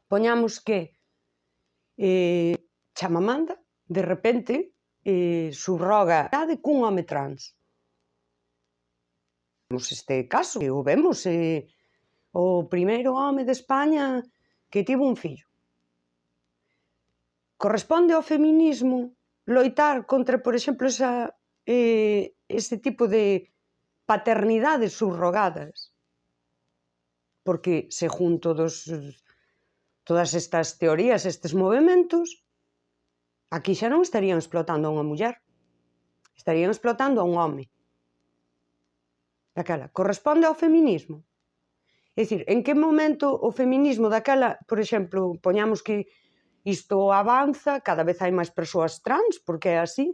Poñamos que Chamamanda, de repente, subroga cun home trans. Temos este caso, que o vemos, o primeiro home de España que tivo un fillo. Corresponde ao feminismo loitar contra, por exemplo, ese tipo de paternidades subrogadas? Porque, según todas estas teorías, estes movementos, aquí xa non estarían explotando a unha muller, estarían explotando a un home. Daquela, corresponde ao feminismo? É dicir, en que momento o feminismo daquela, por exemplo, poñamos que isto avanza, cada vez hai máis persoas trans, porque é así,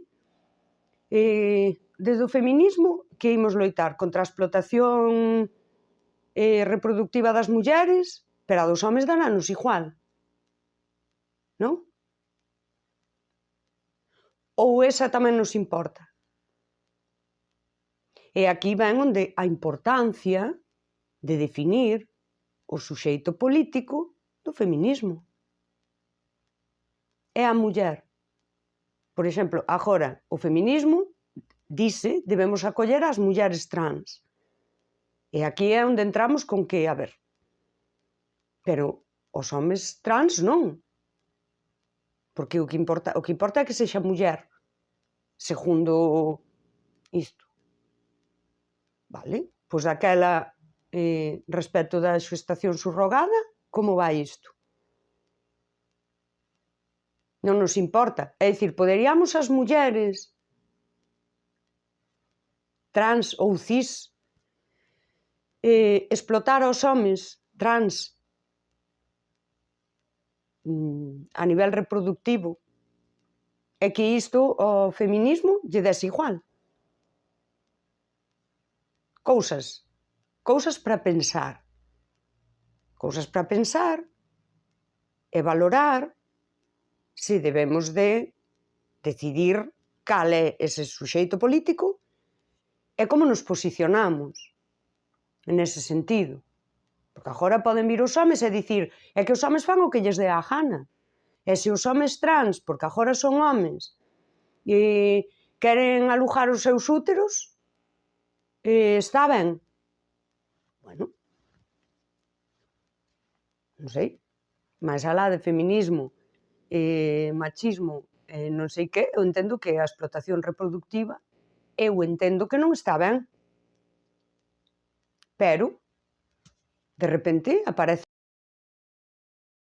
desde o feminismo que imos loitar contra a explotación reproductiva das mulleres, pero a dos homes darános igual, non? Ou esa tamén nos importa? E aquí ven onde a importancia de definir o suxeito político do feminismo. É a muller. Por exemplo, agora, o feminismo dice debemos acoller as mulleres trans. E aquí é onde entramos con que, a ver, pero os homes trans non. Porque o que importa é que sexa muller, segundo isto. Vale? Pois aquela, respecto da xestación subrogada, como vai isto? Non nos importa. É dicir, poderíamos as mulleres trans ou cis explotar aos homes trans a nivel reproductivo e que isto ao feminismo lle dese igual. Cousas para pensar. Cousas para pensar e valorar se debemos de decidir cal é ese suxeito político e como nos posicionamos nese sentido. Porque agora poden vir os homes e dicir é que os homes fan o que lles dé a gana. E se os homes trans, porque agora son homes, queren alugar os seus úteros, está ben. Bueno, non sei, máis alá de feminismo, machismo, non sei que, eu entendo que a explotación reproductiva, eu entendo que non está ben. Pero, de repente, aparece